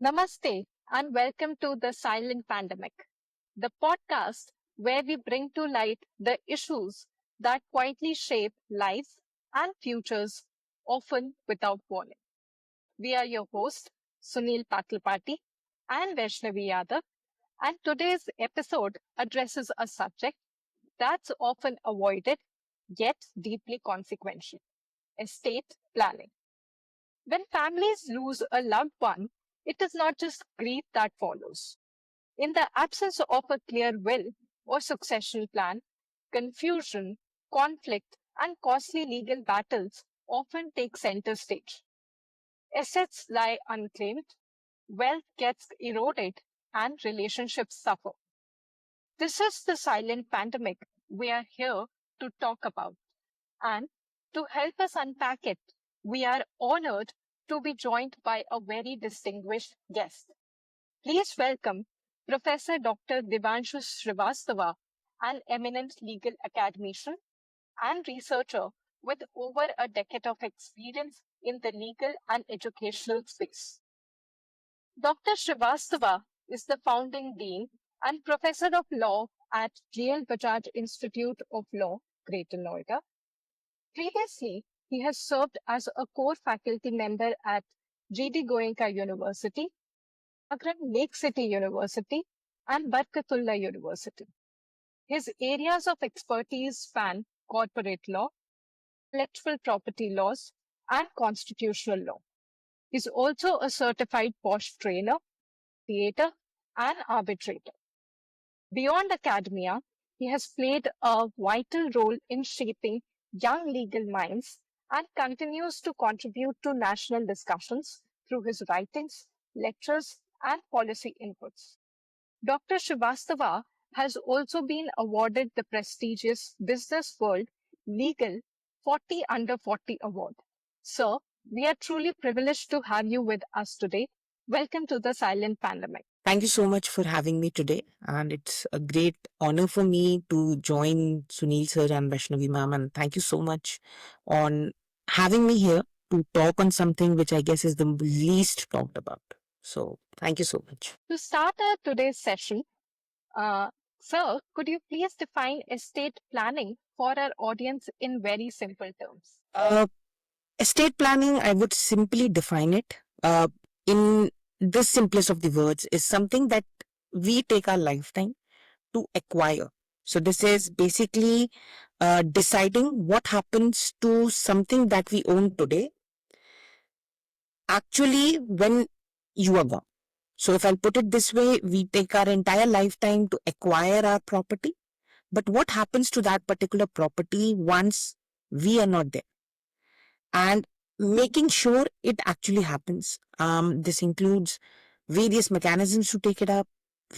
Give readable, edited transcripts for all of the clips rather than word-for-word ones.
Namaste and welcome to The Silent Pandemic, the podcast where we bring to light the issues that quietly shape lives and futures, often without warning. We are your hosts, Sunil Pakalapati and Vaishnavi Yadav, and today's episode addresses a subject that's often avoided yet deeply consequential: estate planning. When families lose a loved one, it is not just grief that follows. In the absence of a clear will or succession plan, confusion, conflict, and costly legal battles often take center stage. Assets lie unclaimed, wealth gets eroded, and relationships suffer. This is the silent pandemic we are here to talk about. And to help us unpack it, we are honored to be joined by a very distinguished guest. Please welcome Professor Dr. Deevanshu Shrivastava, an eminent legal academician and researcher with over a decade of experience in the legal and educational space. Dr. Shrivastava is the founding dean and professor of law at GL Bajaj Institute of Law, Greater Noida. Previously, he has served as a core faculty member at GD Goenka University, Agram Lake City University, and Barkatullah University. His areas of expertise span corporate law, intellectual property laws, and constitutional law. He's also a certified POSH trainer, theater, and arbitrator. Beyond academia, he has played a vital role in shaping young legal minds and continues to contribute to national discussions through his writings, lectures, and policy inputs. Dr. Shrivastava has also been awarded the prestigious Business World Legal 40 Under 40 Award. Sir, we are truly privileged to have you with us today. Welcome to the Silent Pandemic. Thank you so much for having me today. And it's a great honor for me to join Sunil sir and Vaishnavi ma'am. And thank you so much on having me here to talk on something which I guess is the least talked about. So thank you so much. To start our today's session, uh, sir, could you please define estate planning for our audience in very simple terms? Estate planning, I would simply define it in the simplest of the words, is something that we take our lifetime to acquire. So this is basically deciding what happens to something that we own today, actually when you are gone. So if I'll put it this way, we take our entire lifetime to acquire our property, but what happens to that particular property once we are not there? And making sure it actually happens. This includes various mechanisms to take it up,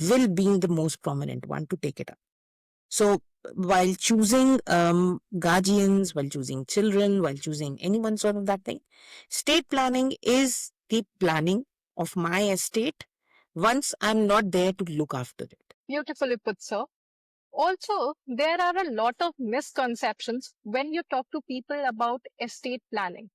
will being the most prominent one to take it up. So while choosing guardians, while choosing children, while choosing anyone sort of that thing, estate planning is the planning of my estate once I'm not there to look after it. Beautifully put, sir. Also, there are a lot of misconceptions when you talk to people about estate planning.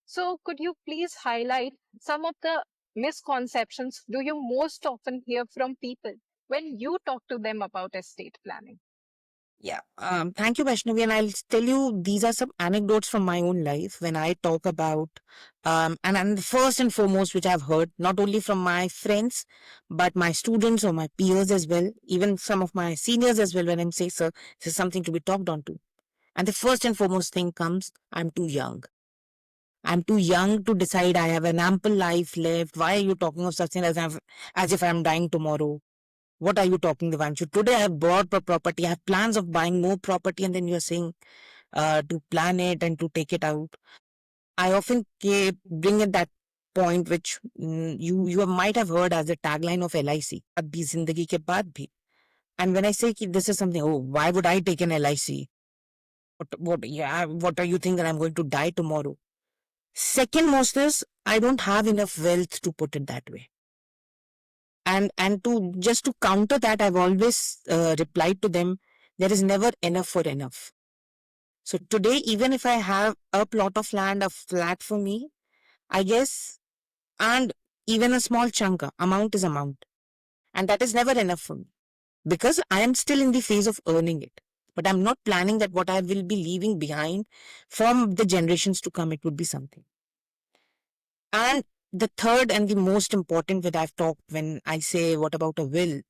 So, could you please highlight some of the misconceptions do you most often hear from people when you talk to them about estate planning? Yeah. Thank you, Vaishnavi. And I'll tell you, these are some anecdotes from my own life when I talk about, and first and foremost, which I've heard not only from my friends, but my students or my peers as well, even some of my seniors as well, when I'm saying, sir, this is something to be talked on to. And the first and foremost thing comes, I'm too young. I'm too young to decide I have an ample life left. Why are you talking of such thing as if I'm dying tomorrow? What are you talking, Devanshu? Today I have bought a property. I have plans of buying more property, and then you're saying to plan it and to take it out. I often bring at that point which you might have heard as a tagline of LIC. Abhi zindagi ke baad bhi. And when I say this is something, oh, why would I take an LIC? What are you thinking that I'm going to die tomorrow? Second most is I don't have enough wealth to put it that way. And to just to counter that, I've always replied to them, there is never enough for enough. So today, even if I have a plot of land, a flat for me, I guess, and Even a small chunk amount is amount. And that is never enough for me because I am still in the phase of earning it. But I'm not planning that what I will be leaving behind from the generations to come, it would be something. And the third and the most important that I've talked when I say, what about a will?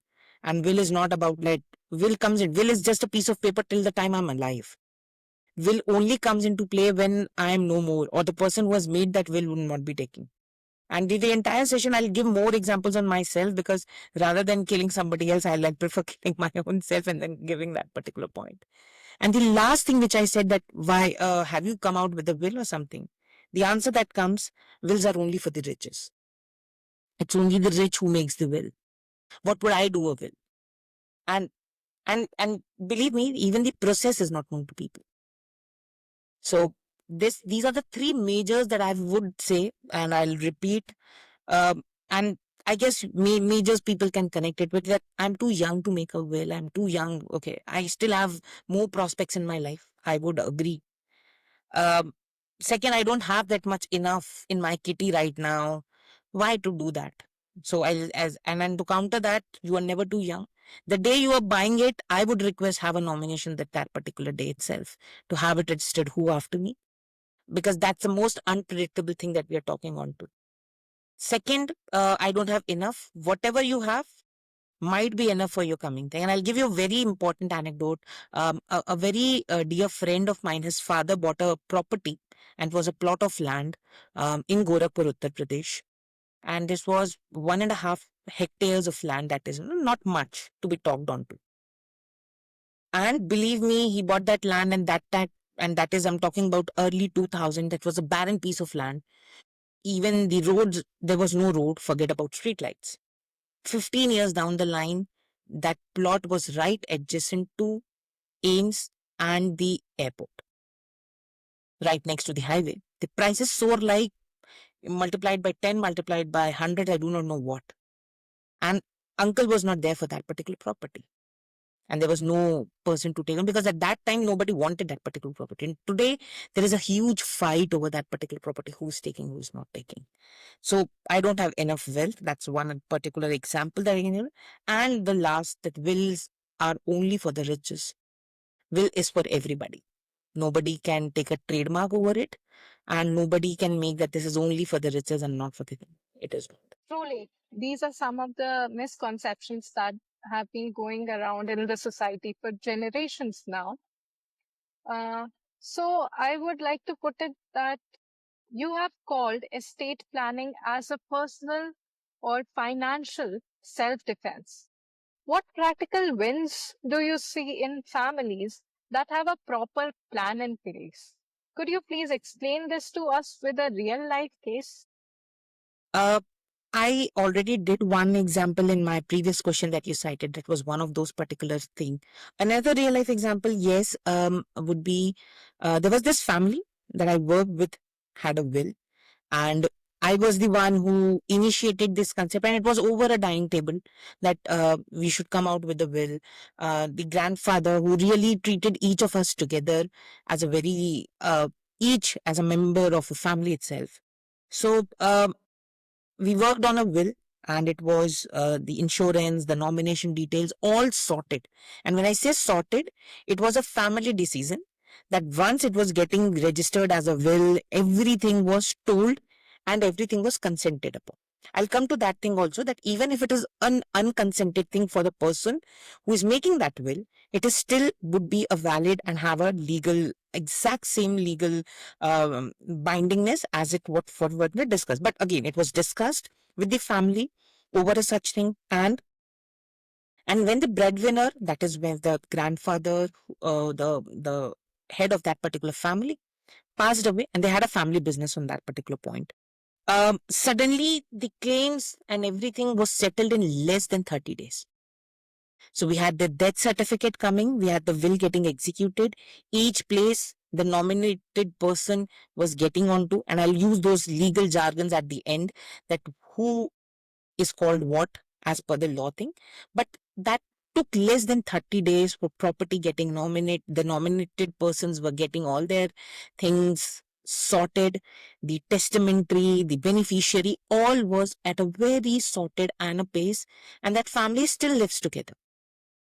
And will is not about like, will comes in. Will is just a piece of paper till the time I'm alive. Will only comes into play when I am no more, or the person who has made that will not be taking. And the entire session, I'll give more examples on myself because rather than killing somebody else, I like prefer killing my own self and then giving that particular point. And the last thing which I said that why have you come out with a will or something? The answer that comes, wills are only for the riches. It's only the rich who makes the will. What would I do a will? And and believe me, even the process is not known to people. So these are the three majors that I would say, and I'll repeat. And I guess majors people can connect it with that. I'm too young to make a will. I'm too young. Okay, I still have more prospects in my life. I would agree. Um, Second, I don't have that much enough in my kitty right now. Why to do that? So I'll as and then to counter that, you are never too young. The day you are buying it, I would request have a nomination that particular day itself to have it registered who after me, because that's the most unpredictable thing that we are talking on to. Second, I don't have enough. Whatever you have might be enough for your coming thing. And I'll give you a very important anecdote. A very dear friend of mine, his father bought a property and it was a plot of land in Gorakhpur, Uttar Pradesh. And this was 1.5 hectares of land, that is not much to be talked on to. And believe me, he bought that land and that is, I'm talking about early 2000. That was a barren piece of land. Even the roads, there was no road, forget about streetlights. 15 years down the line, that plot was right adjacent to Ames and the airport, right next to the highway. The prices soar like multiplied by 10, multiplied by 100, I do not know what. And uncle was not there for that particular property. And there was no person to take on because at that time nobody wanted that particular property. And today there is a huge fight over that particular property, who's taking, who's not taking. So I don't have enough wealth. That's one particular example that I can give. And the last, that wills are only for the riches. Will is for everybody. Nobody can take a trademark over it, and nobody can make that this is only for the riches and not for the thing. It is not. Truly, these are some of the misconceptions that have been going around in the society for generations now. Uh, so I would like to put it that you have called estate planning as a personal or financial self defense. What practical wins do you see in families that have a proper plan in place? Could you please explain this to us with a real life case? Uh, I already did one example in my previous question that you cited. That was one of those particular thing. Another real life example, yes, would be there was this family that I worked with had a will, and I was the one who initiated this concept, and it was over a dining table that we should come out with a will. The grandfather who really treated each of us together as a very each as a member of a family itself. So we worked on a will, and it was the insurance, the nomination details, all sorted. And when I say sorted, it was a family decision that once it was getting registered as a will, everything was told and everything was consented upon. I'll come to that thing also, that even if it is an unconsented thing for the person who is making that will, it is still would be a valid and have a legal, exact same legal bindingness as it what we discussed. But again, it was discussed with the family over a such thing, and when the breadwinner, that is when the grandfather, the head of that particular family, passed away, and they had a family business on that particular point. Suddenly, the claims and everything was settled in less than 30 days. So we had the death certificate coming, we had the will getting executed. Each place the nominated person was getting onto, and I'll use those legal jargons at the end, that who is called what as per the law thing. But that took less than 30 days for property getting nominated. The nominated persons were getting all their things sorted, the testamentary, the beneficiary, all was at a very sorted and a pace, and that family still lives together.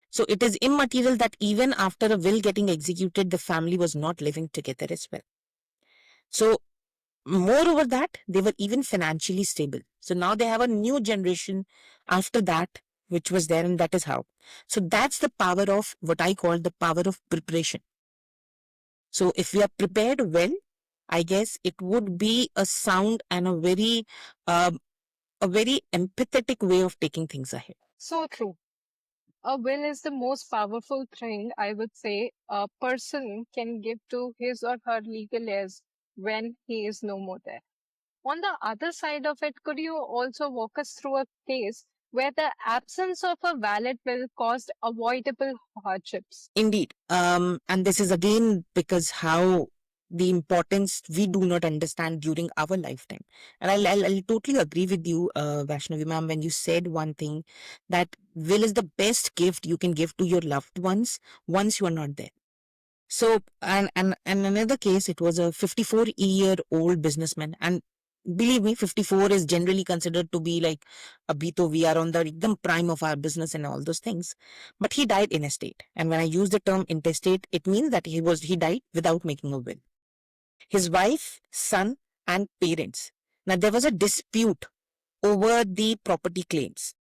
So it is immaterial that even after a will getting executed, the family was not living together as well. So moreover that, they were even financially stable. So now they have a new generation after that, which was there, and that is how. So that's the power of what I call the power of preparation. So if we are prepared well, I guess it would be a sound and um, a very empathetic way of taking things ahead. So true. A will is the most powerful thing I would say a person can give to his or her legal heirs when he is no more there. On the other side of it, could you also walk us through a case where the absence of a valid will caused avoidable hardships? Indeed. And this is again because how the importance we do not understand during our lifetime. And I'll totally agree with you, Vaishnavi ma'am, when you said one thing that will is the best gift you can give to your loved ones once you are not there. So, and another case, it was a 54-year-old businessman. And believe me, 54 is generally considered to be like a bito. We are on the ekdam prime of our business and all those things. But he died in estate. And when I use the term intestate, it means that he died without making a will. His wife, son, and parents. Now, there was a dispute over the property claims.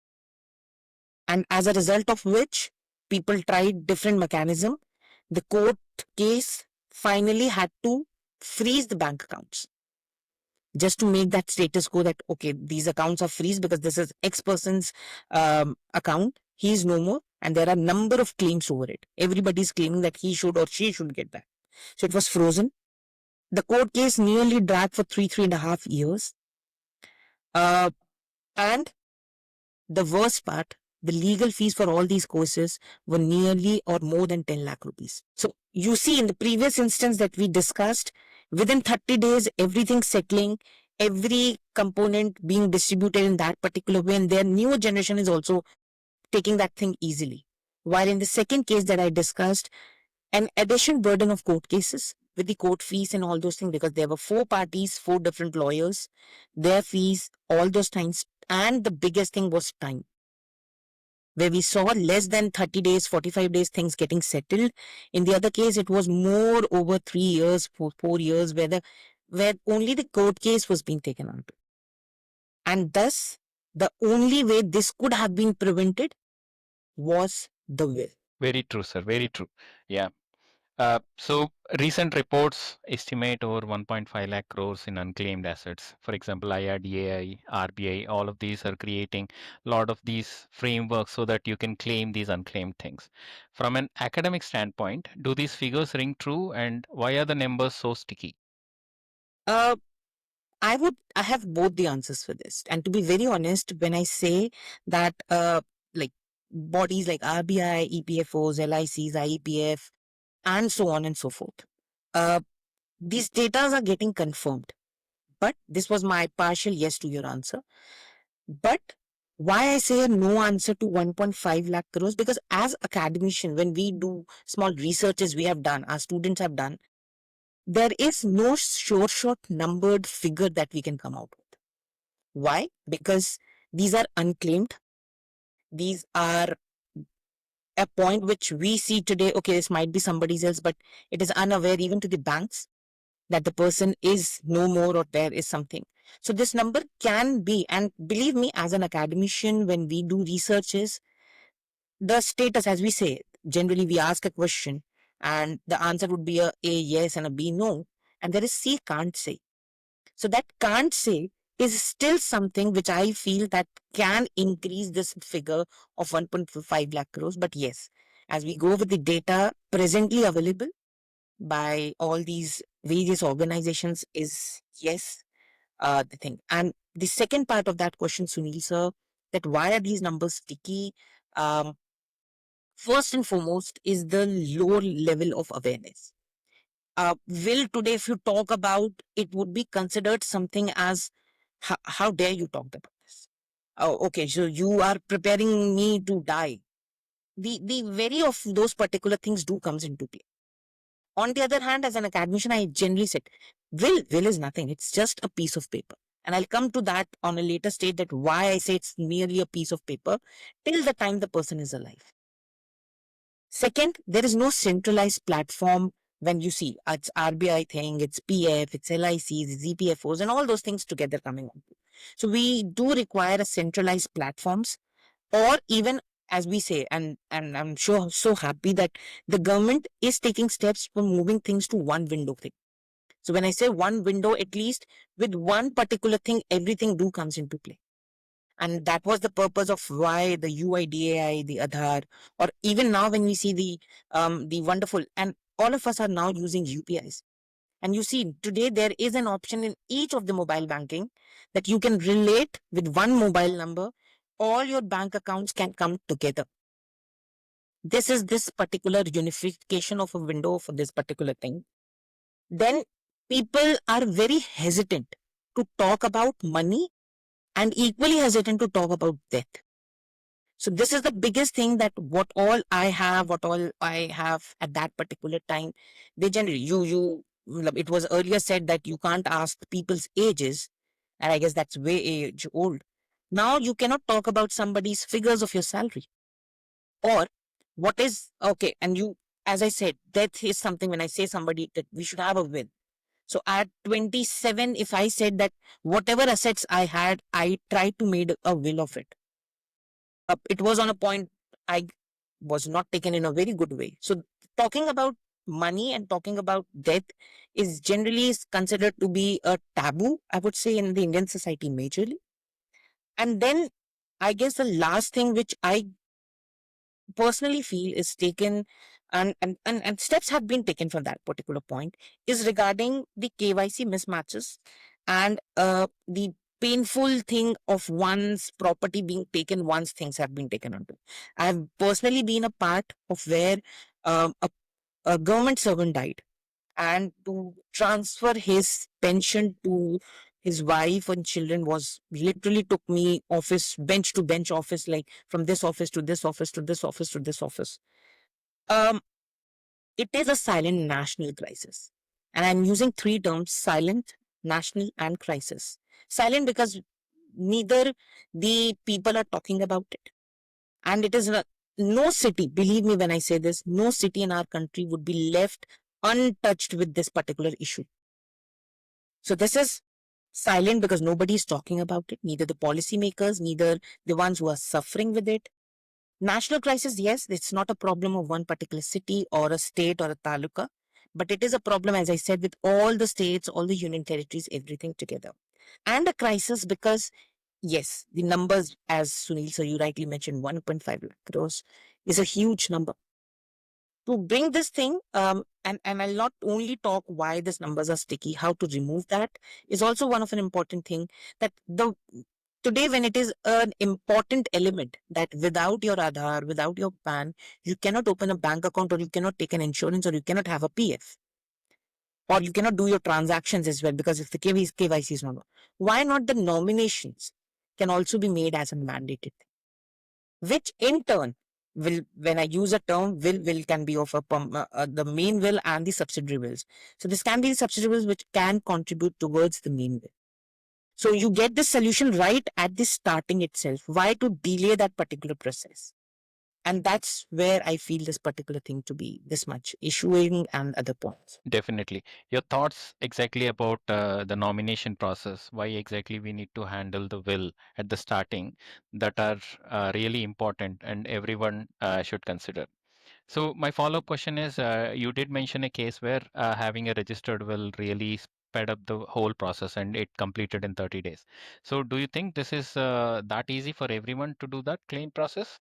And as a result of which, people tried different mechanism. The court case finally had to freeze the bank accounts just to make that status quo that okay, these accounts are freeze because this is X person's account. He is no more, and there are number of claims over it. Everybody is claiming that he should or she should get that. So it was frozen. The court case nearly dragged for three and a half years. Uh, and the worst part, the legal fees for all these courses were nearly or more than 10 lakh rupees. So you see, in the previous instance that we discussed, within 30 days, everything settling, every component being distributed in that particular way, and their newer generation is also taking that thing easily. While in the second case that I discussed, an addition burden of court cases with the court fees and all those things, because there were four parties, four different lawyers, their fees, all those times, and the biggest thing was time, where we saw less than 30 days, 45 days things getting settled. In the other case, it was more over 3 years, 4 years, where only the court case was being taken on. And thus, the only way this could have been prevented was the will. Very true, sir. Very true. Yeah. So recent reports estimate over 1.5 lakh crores in unclaimed assets. For example, IRDAI, RBI, all of these are creating a lot of these frameworks so that you can claim these unclaimed things. From an academic standpoint, do these figures ring true, and why are the numbers so sticky? Uh, I have both the answers for this. And to be very honest, when I say that, like bodies like RBI, EPFOs, LICs, IEPF, and so on and so forth, uh, these data are getting confirmed. But this was my partial yes to your answer. But why I say a no answer to 1.5 lakh crores? Because as academician, when we do small researches we have done, our students have done, there is no sure shot numbered figure that we can come out with. Why? Because these are unclaimed. These are a point which we see today. Okay, this might be somebody else, but it is unaware even to the banks that the person is no more or there is something. So this number can be, and believe me, as an academician, when we do researches, the status, as we say, generally we ask a question and the answer would be a yes and a B no, and there is C can't say. So that can't say is still something which I feel that can increase this figure of 1.5 lakh crores. But yes, as we go with the data presently available by all these various organizations, is yes, the thing. And the second part of that question, Sunil sir, that why are these numbers sticky? Um, First and foremost is the low level of awareness. Will today, if you talk about, it would be considered something as how dare you talk about this? Oh, okay, so you are preparing me to die. The very of those particular things do comes into play. On the other hand, as an academician, I generally said Will is nothing. It's just a piece of paper. And I'll come to that on a later stage, that why I say it's merely a piece of paper till the time the person is alive. Second, there is no centralized platform. When you see it's RBI thing, it's PF, it's LICs, it's EPFOs, and all those things together coming on. So we do require a centralized platforms, or even, as we say, and I'm sure so happy that the government is taking steps for moving things to one window thing. So when I say one window, at least with one particular thing, everything do comes into play. And that was the purpose of why the UIDAI, the Aadhaar, or even now when we see the wonderful, and all of us are now using UPIs. And you see, today there is an option in each of the mobile banking that you can relate with one mobile number. All your bank accounts can come together. This is this particular unification of a window for this particular thing. Then people are very hesitant to talk about money and equally hesitant to talk about death. So this is the biggest thing, that what all I have at that particular time, they generally, it was earlier said that you can't ask people's ages, and I guess that's way age old. Now you cannot talk about somebody's figures of your salary, or what is, okay, and you, as I said, death is something, when I say somebody that we should have a will. So at 27, if I said that whatever assets I had, I tried to make a will of it. It was on a point I was not taken in a very good way. So talking about money and talking about death is generally considered to be a taboo, I would say, in the Indian society majorly. And then I guess the last thing which I personally feel is taken, and steps have been taken from that particular point, is regarding the KYC mismatches and the painful thing of one's property being taken once things have been taken onto. I have personally been a part of where a government servant died, and to transfer his pension to his wife and children was literally took me office bench to bench office, like from this office to this office to this office to this office. um it is a silent national crisis, and I'm using three terms: silent, national, and crisis. Silent because neither the people are talking about it, and it is no city, believe me when I say this, no city in our country would be left untouched with this particular issue. So this is silent because nobody is talking about it, neither the policymakers, neither the ones who are suffering with it. National crisis, yes, it's not a problem of one particular city or a state or a taluka, but it is a problem, as I said, with all the states, all the union territories, everything together. And a crisis because, yes, the numbers, as Sunil, so you rightly mentioned, 1.5 lakh crores is a huge number. To bring this thing, and I'll not only talk why these numbers are sticky, how to remove that is also one of an important thing, that the today when it is an important element that without your Aadhaar, without your PAN, you cannot open a bank account, or you cannot take an insurance, or you cannot have a PF, or you cannot do your transactions as well, because if the KYC is not, why not the nominations can also be made as a mandated thing, which in turn will, when I use a term, will can be of the main will and the subsidiary wills. So this can be the subsidiary wills which can contribute towards the main will. So you get the solution right at the starting itself. Why to delay that particular process? And that's where I feel this particular thing to be this much issuing and other points. Definitely. Your thoughts exactly about the nomination process, why exactly we need to handle the will at the starting, that are really important and everyone should consider. So my follow-up question is, you did mention a case where having a registered will really sped up the whole process and it completed in 30 days. So do you think this is that easy for everyone to do that claim process?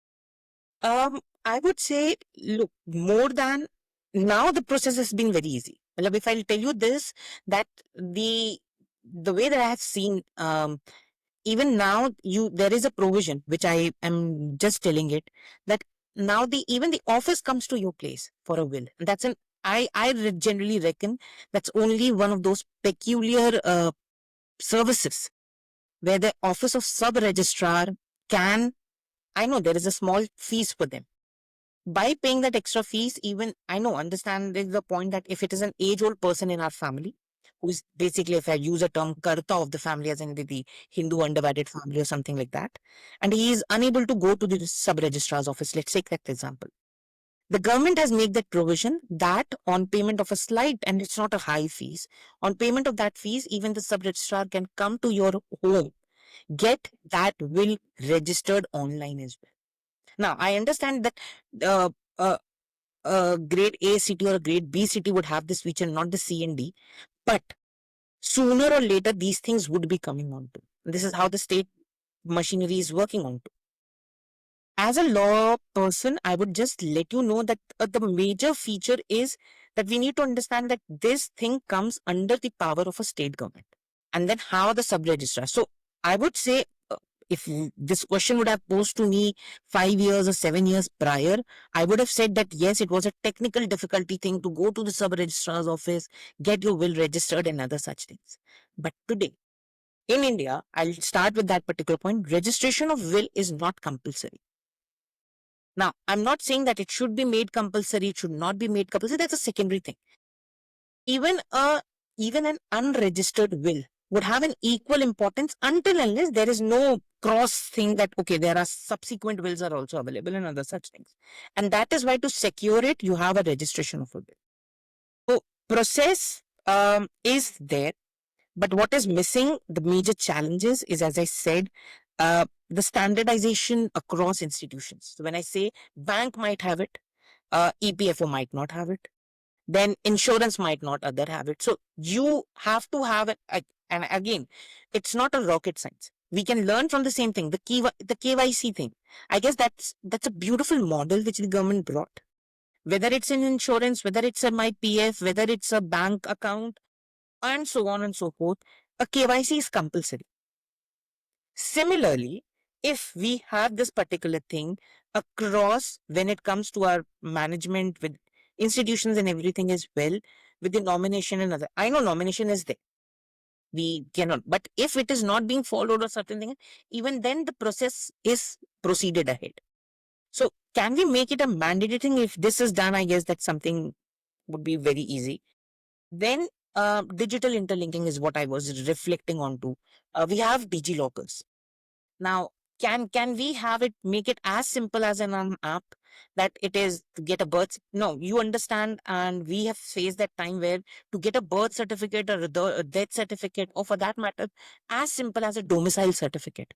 I would say, look, more than now, the process has been very easy. Well, if I'll tell you this, that the way that I have seen, even now, there is a provision which I am just telling it, that now even the office comes to your place for a will. And that's an generally reckon that's only one of those peculiar services where the office of sub registrar can. I know there is a small fees for them. By paying that extra fees, even I know, understand, there's the point that if it is an age old person in our family who is basically, if I use a term, karta of the family, as in the Hindu undivided family or something like that, and he is unable to go to the sub registrar's office. Let's take that example. The government has made that provision that on payment of a slight, and it's not a high fees, on payment of that fees, even the sub registrar can come to your home, get that will registered online as well. Now, I understand that uh, uh, grade A city or a grade B city would have this feature, not the C and D, but sooner or later, these things would be coming on to. This is how the state machinery is working on to. As a law person, I would just let you know that the major feature is that we need to understand that this thing comes under the power of a state government. And then how the sub registrar. So I would say, if this question would have posed to me 5 years or 7 years prior, I would have said that yes, it was a technical difficulty thing to go to the sub registrar's office, get your will registered, and other such things. But today, in India, I'll start with that particular point. Registration of will is not compulsory. Now, I'm not saying that it should be made compulsory, it should not be made compulsory. That's a secondary thing. Even an unregistered will would have an equal importance until unless there is no cross thing that okay, there are subsequent wills are also available and other such things. And that is why to secure it, you have a registration of a will. So process is there, but what is missing, the major challenges is, as I said, the standardization across institutions. So when I say bank might have it, EPFO might not have it, then insurance might not other have it. So you have to have it. And again, it's not a rocket science. We can learn from the same thing, the KYC thing. I guess that's a beautiful model which the government brought. Whether it's in insurance, whether it's a my PF, whether it's a bank account, and so on and so forth, a KYC is compulsory. Similarly, if we have this particular thing across when it comes to our management with institutions and everything as well, with the nomination and other, I know nomination is there. We cannot, but if it is not being followed or certain thing, even then the process is proceeded ahead. So can we make it a mandatory thing? If this is done, I guess that something would be very easy. Then digital interlinking is what I was reflecting on to. We have DigiLockers. Now, can we have it, make it as simple as an app that it is to get a birth? No, you understand, and we have faced that time where to get a birth certificate or a death certificate, or for that matter, as simple as a domicile certificate.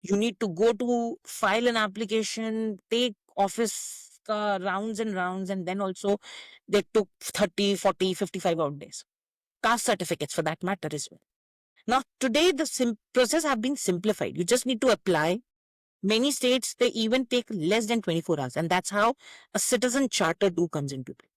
You need to go to file an application, take office rounds and rounds, and then also they took 30, 40, 55 odd days. Caste certificates for that matter as well. Now, today the process have been simplified. You just need to apply. Many states, they even take less than 24 hours. And that's how a citizen charter do comes into play.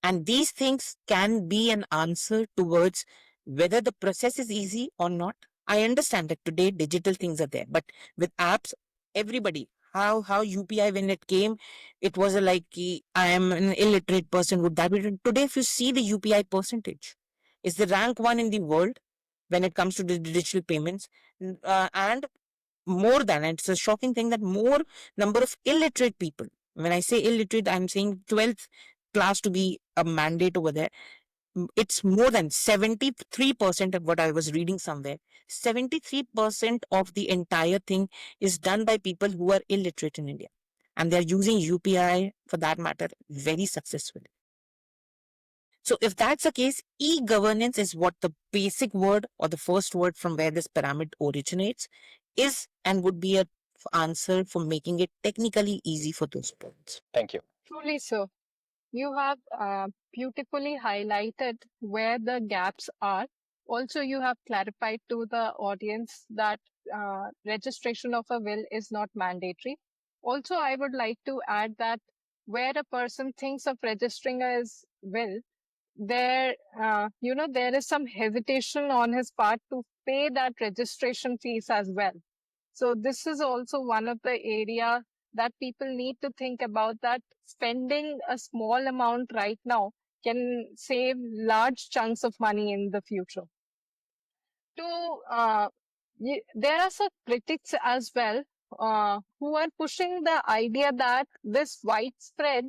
And these things can be an answer towards whether the process is easy or not. I understand that today digital things are there, but with apps, everybody, how UPI when it came, it was a like I am an illiterate person. Would that be today? If you see the UPI percentage, is the rank one in the world when it comes to the digital payments, and more than, it's a shocking thing that more number of illiterate people. When I say illiterate, I'm saying 12th class to be a mandate over there. It's more than 73% of what I was reading somewhere. 73% of the entire thing is done by people who are illiterate in India. And they're using UPI for that matter very successfully. So if that's the case, e-governance is what the basic word or the first word from where this pyramid originates is, and would be a answer for making it technically easy for those points. Thank you. Truly so. You have beautifully highlighted where the gaps are. Also, you have clarified to the audience that registration of a will is not mandatory. Also, I would like to add that where a person thinks of registering his will, there, there is some hesitation on his part to pay that registration fees as well. So this is also one of the area that people need to think about, that spending a small amount right now can save large chunks of money in the future. There are some critics as well who are pushing the idea that this widespread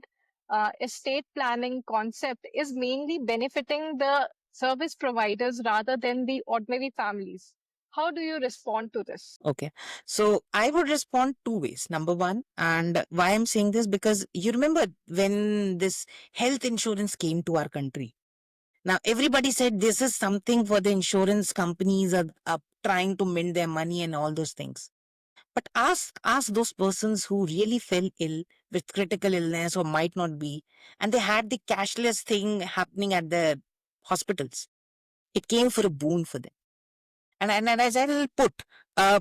estate planning concept is mainly benefiting the service providers rather than the ordinary families. How do you respond to this? Okay. So I would respond two ways. Number one, and why I'm saying this, because you remember when this health insurance came to our country. Now everybody said this is something for the insurance companies are trying to mend their money and all those things. But ask those persons who really fell ill with critical illness or might not be, and they had the cashless thing happening at the hospitals. It came for a boon for them. And as I'll put, uh,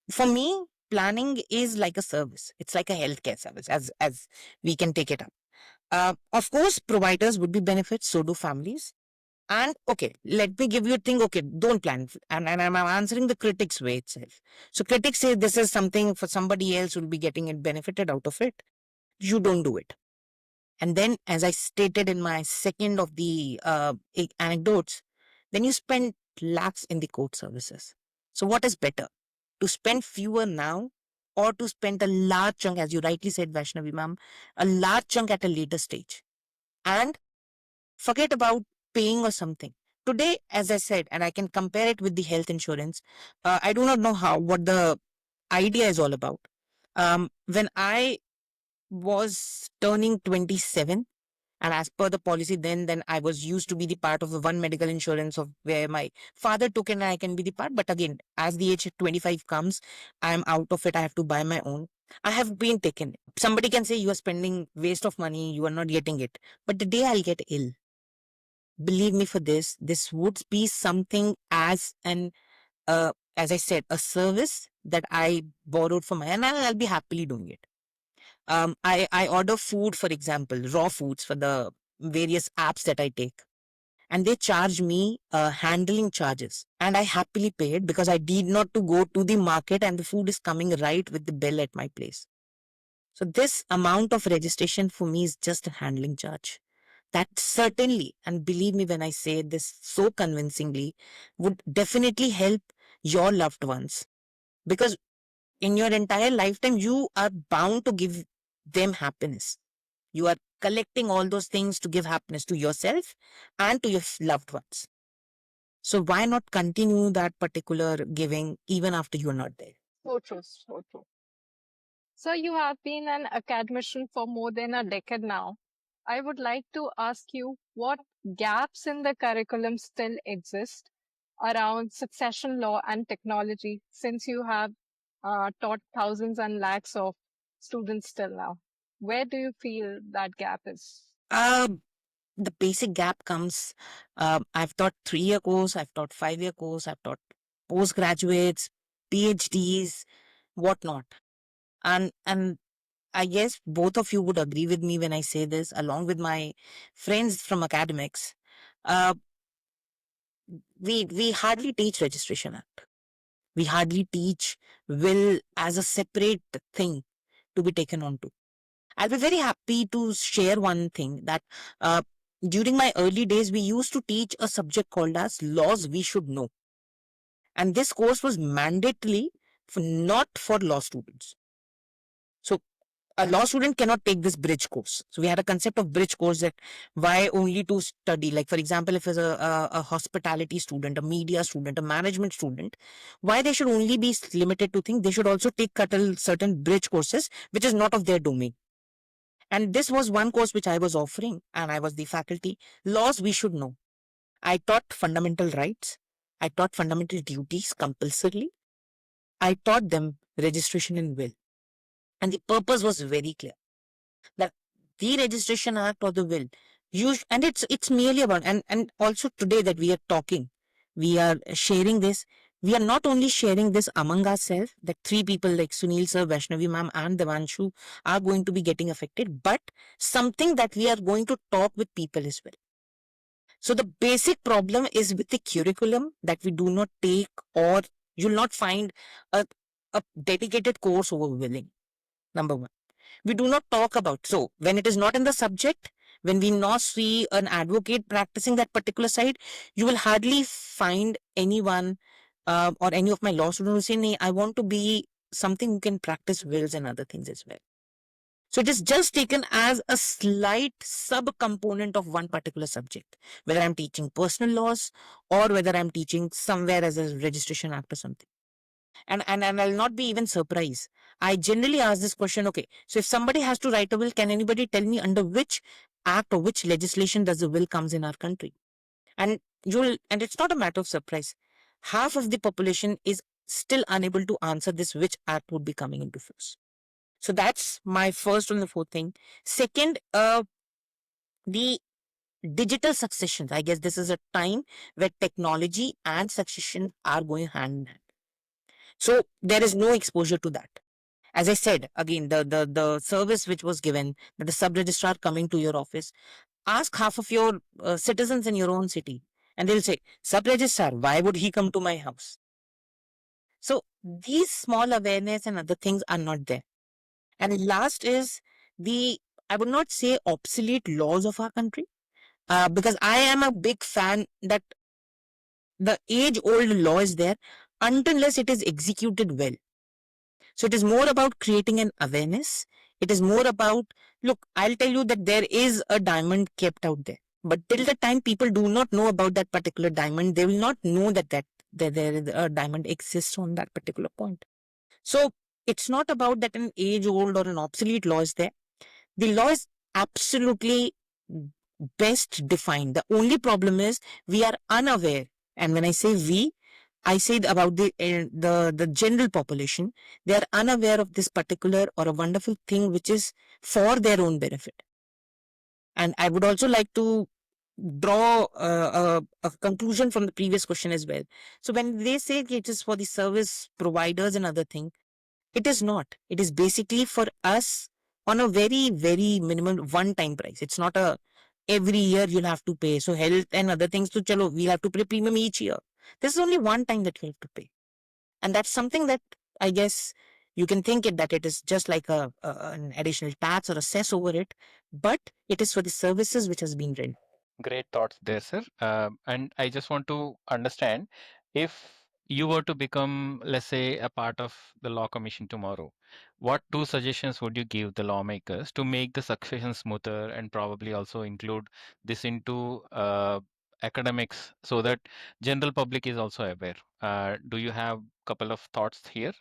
for me, planning is like a service. It's like a healthcare service, as we can take it up. Of course, providers would be benefits, so do families. And okay, let me give you a thing. Okay, don't plan. And I'm answering the critics' way itself. So critics say this is something for somebody else who will be getting it benefited out of it. You don't do it. And then, as I stated in my second of the anecdotes, then you spend lakhs in the court services. So what is better? To spend fewer now or to spend a large chunk, as you rightly said, Vaishnavi ma'am, a large chunk at a later stage? And forget about paying or something. Today, as I said, and I can compare it with the health insurance, I do not know what the idea is all about. When I was turning 27, and as per the policy, then I was used to be the part of the one medical insurance of where my father took and I can be the part. But again, as the age of 25 comes, I am out of it. I have to buy my own. I have been taken. Somebody can say you are spending waste of money, you are not getting it. But the day I'll get ill, believe me for this would be something as I said, a service that I borrowed from my, and I'll be happily doing it. I order food, for example, raw foods for the various apps that I take, and they charge me handling charges, and I happily pay it because I need not to go to the market, and the food is coming right with the bill at my place. So this amount of registration for me is just a handling charge. That certainly, and believe me when I say this so convincingly, would definitely help your loved ones, because in your entire lifetime you are bound to give them happiness. You are collecting all those things to give happiness to yourself and to your loved ones. So why not continue that particular giving even after you're not there? So true, so true. So you have been an academician for more than a decade now. I would like to ask you what gaps in the curriculum still exist around succession law and technology, since you have taught thousands and lakhs of students till now. Where do you feel that gap is? Uh, the basic gap comes, I've taught 3-year course, I've taught 5-year course, I've taught postgraduates, PhDs, whatnot. And I guess both of you would agree with me when I say this, along with my friends from academics. Uh, we hardly teach registration act. We hardly teach will as a separate thing to be taken on to. I'll be very happy to share one thing that uh, during my early days, we used to teach a subject called as laws we should know. And this course was mandatory not for law students. So a law student cannot take this bridge course. So we had a concept of bridge course, that why only to study, like for example, if it's a hospitality student, a media student, a management student, why they should only be limited to things. They should also take certain bridge courses, which is not of their domain. And this was one course which I was offering, and I was the faculty. Laws we should know. I taught fundamental rights. I taught fundamental duties compulsorily. I taught them registration in will. And the purpose was very clear, that the registration act or the will, and it's merely about, and also today that we are talking, we are sharing this. We are not only sharing this among ourselves, that three people like Sunil sir, Vaishnavi ma'am, and Devanshu are going to be getting affected, but something that we are going to talk with people as well. So the basic problem is with the curriculum, that we do not take, or you'll not find a, a dedicated course over willing. Number one, we do not talk about. So when it is not in the subject, when we not see an advocate practicing that particular side, you will hardly find anyone or any of my law students who say, "Nee, I want to be something who can practice wills and other things as well." So it is just taken as a slight sub component of one particular subject, whether I'm teaching personal laws or whether I'm teaching somewhere as a registration act or something. And I'll not be even surprised. I generally ask this question, okay, so if somebody has to write a will, can anybody tell me under which act or which legislation does the will comes in our country? And it's not a matter of surprise. Half of the population is still unable to answer this, which act would be coming into force. So that's my first and the fourth thing. Second, the digital successions. I guess this is a time where technology and succession are going hand in hand. So there is no exposure to that. As I said, again, the service which was given, that the sub registrar coming to your office, ask half of your citizens in your own city, and they'll say, sub registrar, why would he come to my house? So these small awareness and other things are not there. And last is the, I would not say obsolete laws of our country, because I am a big fan that the age old law is there unless it is executed well. So it is more about creating an awareness. It is more about, look, I'll tell you that there is a diamond kept out there. But till the time people do not know about that particular diamond, they will not know that there is a diamond exists on that particular point. So it's not about that an age old or an obsolete law is there. The law is absolutely best defined. The only problem is we are unaware. And when I say we, I say about the general population. They are unaware of this particular or a wonderful thing which is for their own benefit. And I would also like to draw a conclusion from the previous question as well. So when they say it is for the service providers and other thing, it is not. It is basically for us on a very, very minimum one-time price. It's not a every year you'll have to pay. So health and other things, to chalo, we'll have to pay premium each year. This is only one time that you have to pay. And that's something that I guess you can think it that it is just like an additional tax or a cess over it, but it is for the services which has been rendered. Great thoughts there, sir. And I just want to understand, if you were to become, let's say, a part of the law commission tomorrow, what two suggestions would you give the lawmakers to make the succession smoother, and probably also include this into academics so that general public is also aware? Do you have a couple of thoughts here?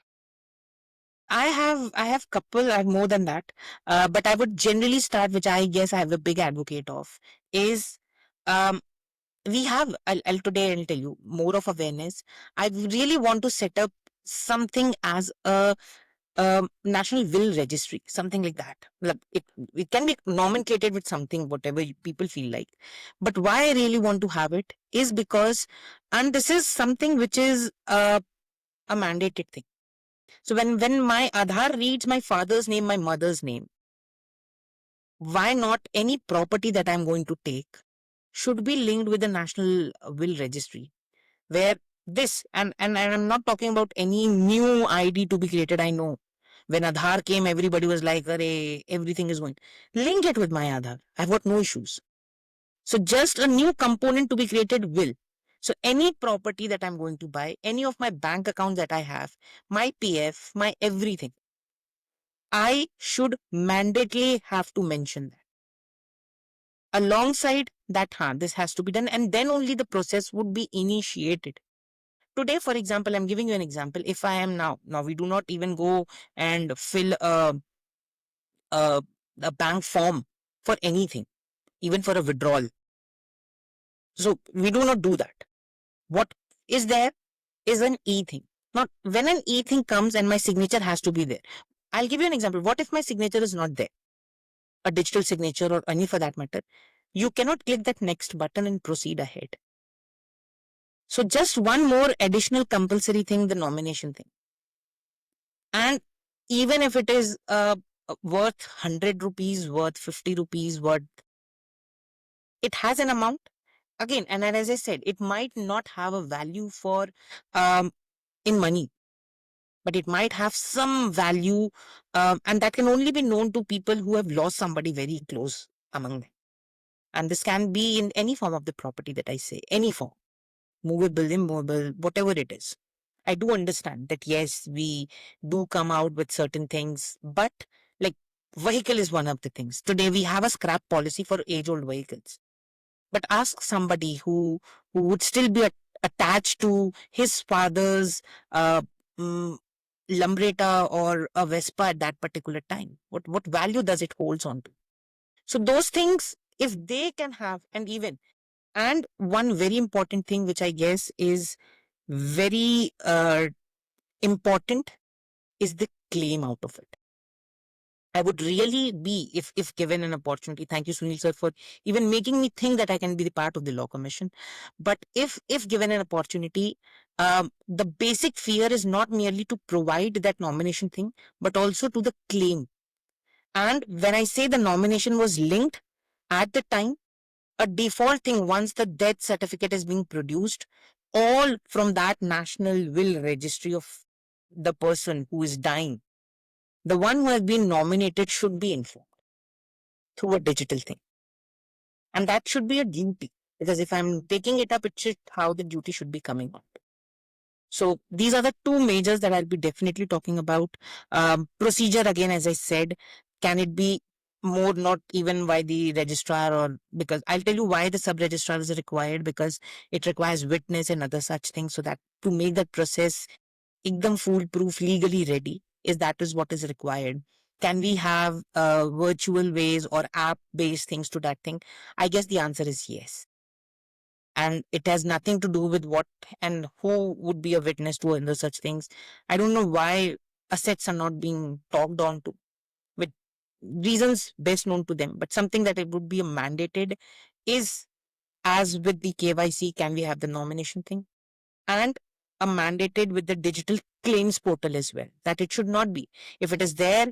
I have couple, I have more than that. But I would generally start, which I guess I have a big advocate of, is um, we have, I'll tell you more of awareness. I really want to set up something as a national will registry, something like that. Like, it can be nomenclated with something, whatever people feel like. But why I really want to have it is because, and this is something which is a mandated thing. So when my Aadhaar reads my father's name, my mother's name, why not any property that I'm going to take should be linked with the National Will Registry, where this, and I'm not talking about any new ID to be created. I know when Aadhaar came, everybody was like, "Arey, everything is going." Link it with my Aadhaar. I've got no issues. So just a new component to be created will. So any property that I'm going to buy, any of my bank accounts that I have, my PF, my everything, I should mandatorily have to mention that. Alongside that, this has to be done, and then only the process would be initiated. Today, for example, I'm giving you an example. If I am now we do not even go and fill a, a bank form for anything, even for a withdrawal. So we do not do that. What is there is an e thing. Now, when an e thing comes and my signature has to be there, I'll give you an example. What if my signature is not there? A digital signature or any for that matter. You cannot click that next button and proceed ahead. So just one more additional compulsory thing, the nomination thing. And even if it is worth 100 rupees, worth 50 rupees, worth, it has an amount. Again, and as I said, it might not have a value for in money, but it might have some value, and that can only be known to people who have lost somebody very close among them. And this can be in any form of the property that I say, any form, movable, immovable, whatever it is. I do understand that yes, we do come out with certain things, but like Vehicle is one of the things. Today we have a scrap policy for age-old vehicles. But ask somebody who would still be attached to his father's uh, mm, Lambretta or a Vespa at that particular time. What value does it holds on to? So those things, if they can have, and one very important thing which I guess is very important is the claim out of it. I would really be, if given an opportunity. Thank you, Sunil sir, for even making me think that I can be the part of the law commission. But if given an opportunity, the basic fear is not merely to provide that nomination thing, but also to the claim. And when I say the nomination was linked at the time, a default thing once the death certificate is being produced, all from that national will registry of the person who is dying, the one who has been nominated should be informed through a digital thing. And that should be a duty. Because if I'm taking it up, it's how the duty should be coming up. So these are the two majors that I'll be definitely talking about. Procedure, again, as I said, can it be more not even by the registrar, or because I'll tell you why the sub registrar is required, because it requires witness and other such things, so that to make that process ekdam foolproof, legally ready, is that is what is required. Can we have virtual ways or app based things to that thing? I guess the answer is yes. And it has nothing to do with what and who would be a witness to under such things. I don't know why assets are not being talked on to, with reasons best known to them, but something that it would be mandated is, as with the KYC, can we have the nomination thing? And a mandated with the digital claims portal as well, that it should not be. If it is there,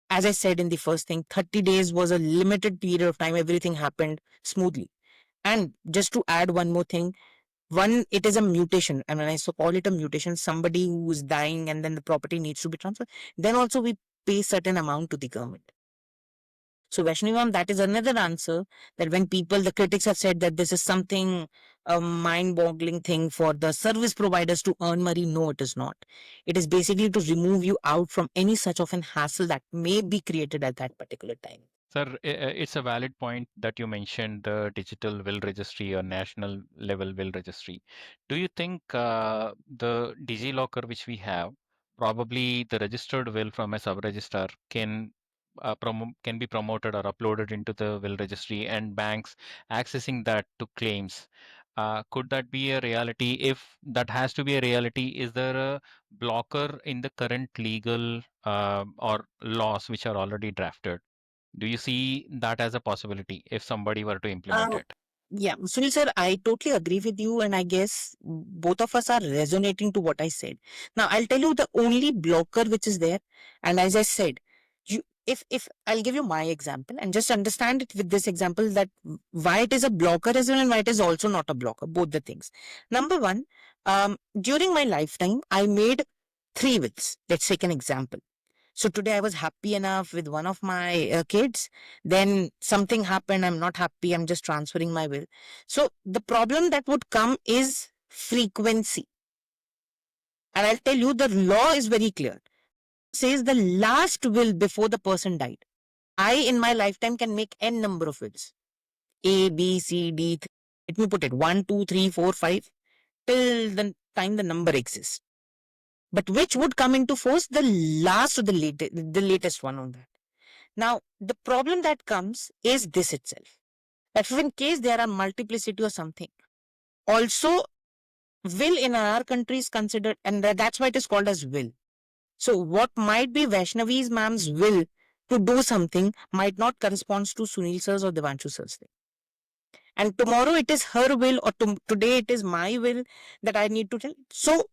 as I said in the first thing, 30 days was a limited period of time, everything happened smoothly. And just to add one more thing, one, it is a mutation. And when I so call it a mutation, somebody who is dying and then the property needs to be transferred, then also we pay certain amount to the government. So Vaishnavi ma'am, that is another answer, that when people, the critics have said that this is something, a mind-boggling thing for the service providers to earn money. No, it is not. It is basically to remove you out from any such of an hassle that may be created at that particular time. Sir, it's a valid point that you mentioned the digital will registry or national level will registry. Do you think the DigiLocker which we have, probably the registered will from a sub-registrar can be promoted or uploaded into the will registry and banks accessing that to claims? Could that be a reality? If that has to be a reality, is there a blocker in the current legal or laws which are already drafted? Do you see that as a possibility if somebody were to implement Um, it? yeah, Sunil sir, I totally agree with you, and I guess both of us are resonating to what I said. Now, I'll tell you the only blocker which is there, and as I said, you if I'll give you my example and just understand it with this example, that why it is a blocker as well and why it is also not a blocker, both the things. Number one, during my lifetime, I made three wills. Let's take an example. So today I was happy enough with one of my kids. Then something happened. I'm not happy. I'm just transferring my will. So the problem that would come is frequency. And I'll tell you, the law is very clear. It says the last will before the person died. I, in my lifetime, can make n number of wills. A, B, C, D. Let me put it 1, 2, 3, 4, 5 till the time the number exists. But which would come into force? The last or the latest one on that. Now, the problem that comes is this itself. That if in case there are multiplicity or something, also will in our country is considered, and that's why it is called as will. So what might be Vaishnavi's ma'am's will to do something might not correspond to Sunil sir's or Devanshu sir's thing. And tomorrow it is her will, or today it is my will that I need to tell. So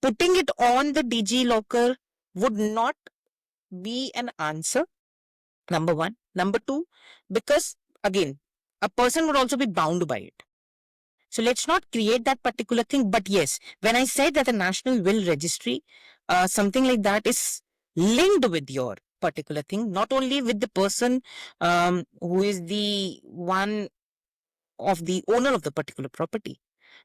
putting it on the DG locker would not be an answer. Number one. Number two, because again, a person would also be bound by it. So let's not create that particular thing. But yes, when I said that the National Will Registry, something like that is linked with your particular thing, not only with the person who is the one of the owner of the particular property,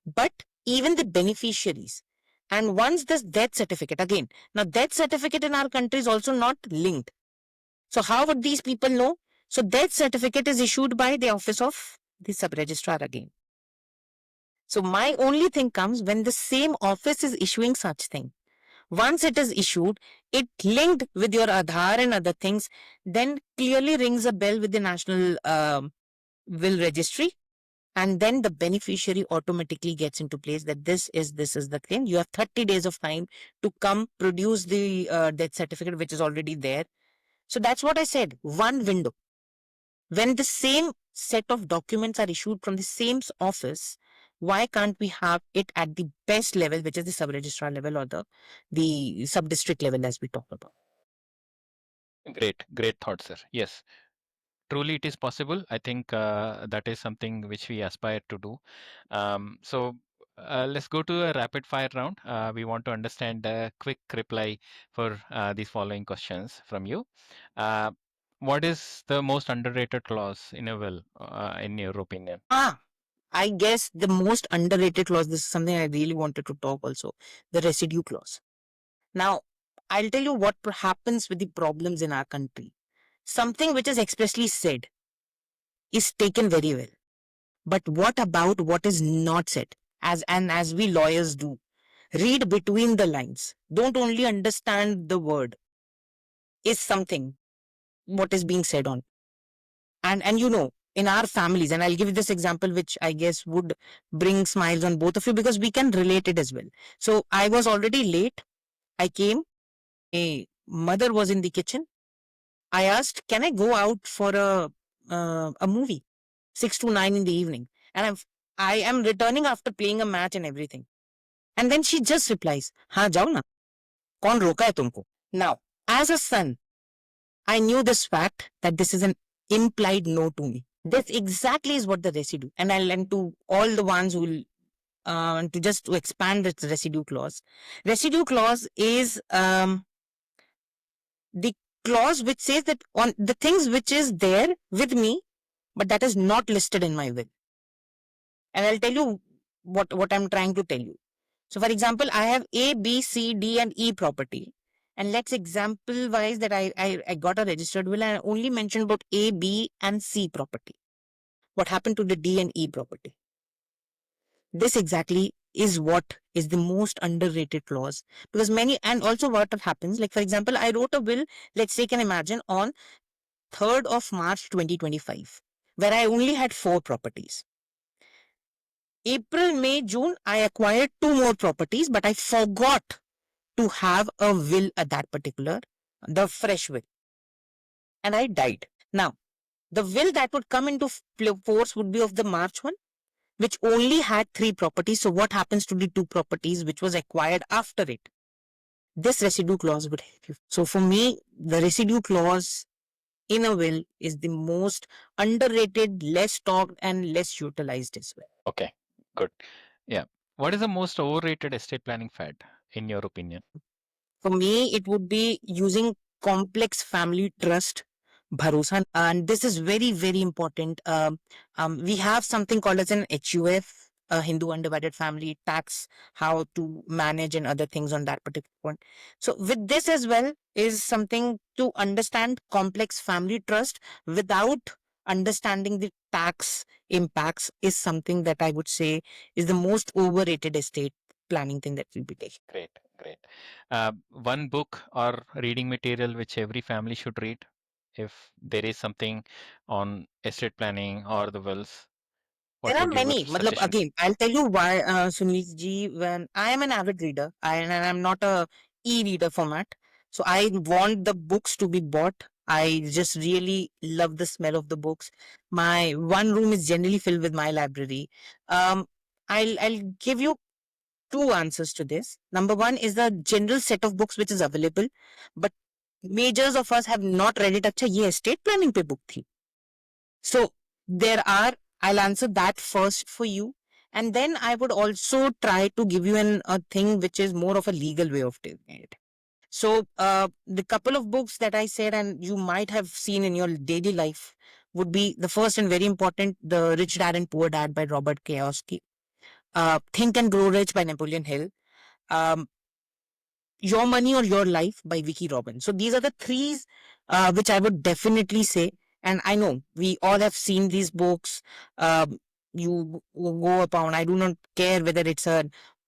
but even the beneficiaries. And once this death certificate, again, now death certificate in our country is also not linked. So how would these people know? So death certificate is issued by the office of the sub-registrar again. So my only thing comes when the same office is issuing such thing. Once it is issued, it linked with your Aadhaar and other things, then clearly rings a bell with the National Will Registry, and then the beneficiary automatically gets into place that this is the claim. You have 30 days of time to come produce the death certificate, which is already there. So that's what I said. One window. When the same set of documents are issued from the same office, why can't we have it at the best level, which is the sub-registrar level or the sub-district level as we talk about? Great thought, sir. Yes, truly it is possible. I think that is something which we aspire to do. So let's go to a rapid fire round. We want to understand a quick reply for these following questions from you. Uh, what is the most underrated clause in a will, in your opinion? I guess the most underrated clause, this is something I really wanted to talk also, the residue clause. Now, I'll tell you what happens with the problems in our country. Something which is expressly said is taken very well. But what about what is not said? As we lawyers do, read between the lines. Don't only understand the word. Is something what is being said on. And in our families, and I'll give you this example which I guess would bring smiles on both of you because we can relate it as well. So I was already late. I came. A mother was in the kitchen. I asked, "Can I go out for a movie, 6 to 9 in the evening?" And I am returning after playing a match and everything. And then she just replies, "हाँ जाओ ना. कौन रोका है तुमको?" Now, as a son, I knew this fact that this is an implied no to me. This exactly is what the residue. And I'll lend to all the ones who will to expand this residue clause. Residue clause is the clause which says that on the things which is there with me, but that is not listed in my will. And I'll tell you what I'm trying to tell you. So, for example, I have A, B, C, D, and E property. And let's example wise that I got a registered will and I only mentioned about A, B, and C property. What happened to the D and E property? This exactly is what is the most underrated clause because many, and also what happens, like for example, I wrote a will, let's take an imagine on 3rd of March 2025, where I only had 4 properties. April, May, June, I acquired 2 more properties, but I forgot to have a will at that particular, the fresh will. And I died. Now, the will that would come into force would be of the March one, which only had 3 properties. So what happens to the 2 properties which was acquired after it? This residue clause would help you. So for me, the residue clause in a will is the most underrated, less talked, and less utilized as well. Okay, good. Yeah. What is the most overrated estate planning fad, in your opinion? For me, it would be using complex family trust, bharosa, and this is very, very important. We have something called as an HUF, a Hindu undivided family tax, how to manage and other things on that particular point. So, with this as well, is something to understand complex family trust without understanding the tax impacts is something that I would say is the most overrated estate planning thing that will be taken. Great. One book or reading material which every family should read if there is something on estate planning or the wills. What There are would your many. Matlab, suggestion be? again, I'll tell you why, Sunil ji, when I am an avid reader, and I'm not a e-reader format. So I want the books to be bought. I just really love the smell of the books. My one room is generally filled with my library. Um, I'll give you 2 answers to this. Number one is the general set of books which is available, but majors of us have not read it. अच्छा ये estate planning पे book थी. So there are, I'll answer that first for you. And then I would also try to give you a thing which is more of a legal way of doing it. So the couple of books that I said and you might have seen in your daily life would be the first and very important, The Rich Dad and Poor Dad by Robert Kiyosaki, Think and Grow Rich by Napoleon Hill, um, Your Money or Your Life by Vicky Robin. So these are the three which I would definitely say. And I know we all have seen these books. You go upon. I do not care whether it's a,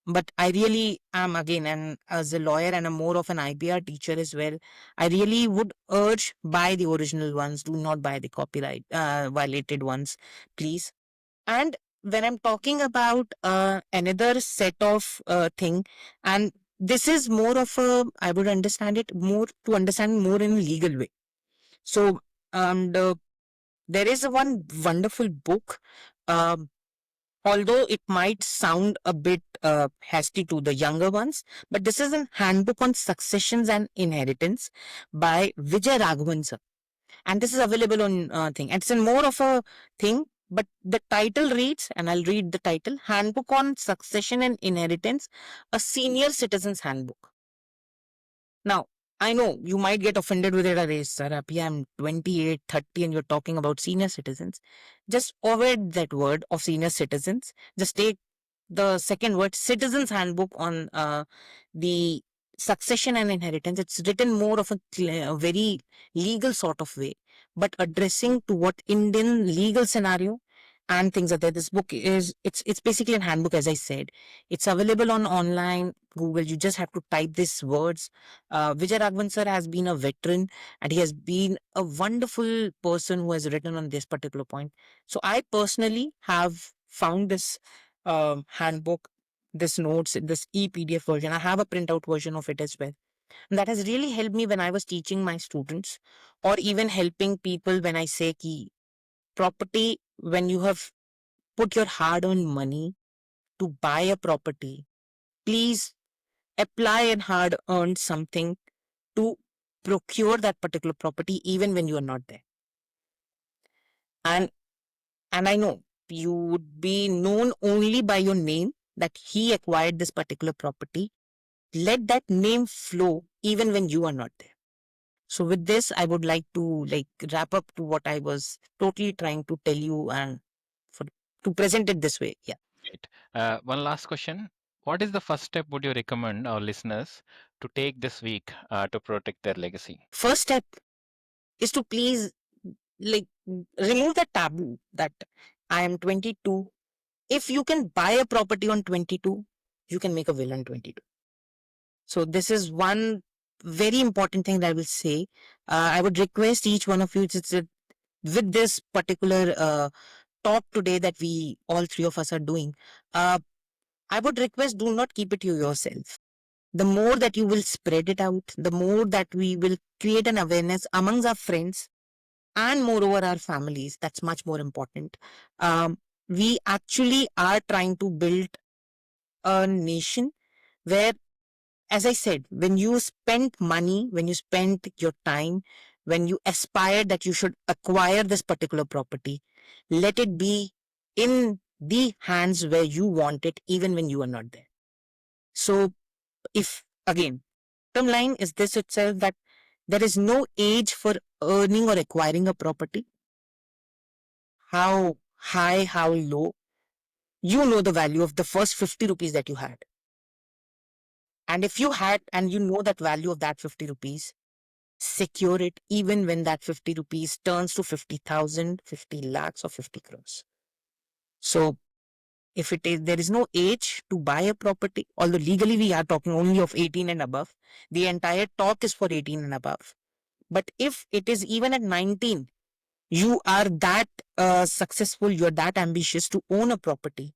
but I really am again, and as a lawyer and a more of an IPR teacher as well, I really would urge buy the original ones. Do not buy the copyright violated ones, please. And when I'm talking about another set of thing, and this is more of a, I would understand it more to understand more in a legal way. So, and there is a one wonderful book. Um, Although it might sound a bit hasty to the younger ones, but this is a handbook on successions and inheritance by Vijay Raghavan, and this is available on thing. And it's in more of a thing, but the title reads, and I'll read the title: Handbook on Succession and Inheritance, a Senior Citizen's Handbook. Now, I know you might get offended with it. Array, sir, abhi I'm 28, 30, and you're talking about senior citizens. Just avoid that word of senior citizens. Just take the second word, Citizens Handbook on the succession and inheritance. It's written more of a very legal sort of way, but addressing to what Indian legal scenario and things are there. This book is, it's basically a handbook, as I said. It's available on online Google. You just have to type these words. Vijay Raghavan sir has been a veteran, and he has been a wonderful person who has written on this particular point. So I personally have found this handbook, this notes, this e-PDF version. I have a printout version of it as well. And that has really helped me when I was teaching my students, or even helping people when I say ki property, when you have put your hard-earned money to buy a property, please apply and hard-earned something to procure that particular property even when you are not there. And and I know you would be known only by your name that he acquired this particular property. Let that name flow even when you are not there. So with this, I would like to wrap up to what I was totally trying to tell you, and for to present it this way. Yeah. Great. One last question. What is the first step would you recommend our listeners to take this week to protect their legacy? First step is to please like remove the taboo that I am 22. If you can buy a property on 22, you can make a will on 22. So this is one very important thing that I will say. I would request each one of you with this particular talk today that we all three of us are doing. Uh, I would request, do not keep it to yourself. The more that you will spread it out, the more that we will create an awareness amongst our friends and moreover our families. That's much more important. We actually are trying to build a nation where, as I said, when you spend money, when you spend your time, when you aspire that you should acquire this particular property, let it be in the hands where you want it, even when you are not there. So, if again, bottom line is this itself, that there is no age for earning or acquiring a property. How high, how low, you know the value of the first 50 rupees that you had. And if you had, and you know that value of that 50 rupees, secure it even when that 50 rupees turns to 50,000, 50 lakhs, or 50 crores. So, if it is, there is no age to buy a property, although legally we are talking only of 18 and above. The entire talk is for 18 and above. But if it is even at 19, you are that successful, you're that ambitious to own a property,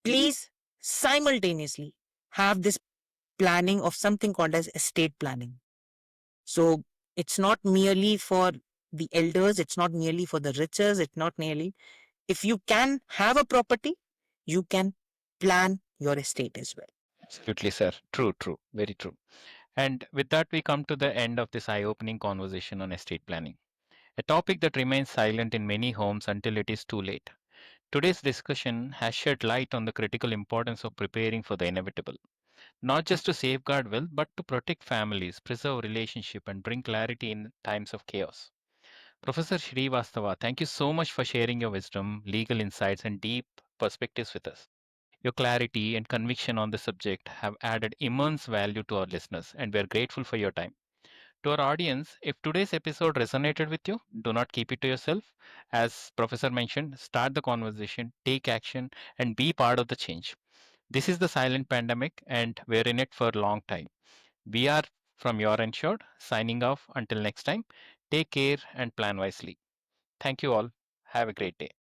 please simultaneously have this planning of something called as estate planning. So it's not merely for the elders, it's not merely for the riches, it's not merely, if you can have a property, you can plan your estate as well. Absolutely, sir. True, true. Very true. And with that, we come to the end of this eye opening conversation on estate planning, a topic that remains silent in many homes until it is too late. Today's discussion has shed light on the critical importance of preparing for the inevitable, not just to safeguard wealth, but to protect families, preserve relationship, and bring clarity in times of chaos. Professor Shrivastava, thank you so much for sharing your wisdom, legal insights, and deep perspectives with us. Your clarity and conviction on the subject have added immense value to our listeners, and we are grateful for your time. To our audience, if today's episode resonated with you, do not keep it to yourself. As Professor mentioned, start the conversation, take action, and be part of the change. This is the silent pandemic, and we're in it for a long time. We are from Your Insured, signing off until next time. Take care and plan wisely. Thank you all. Have a great day.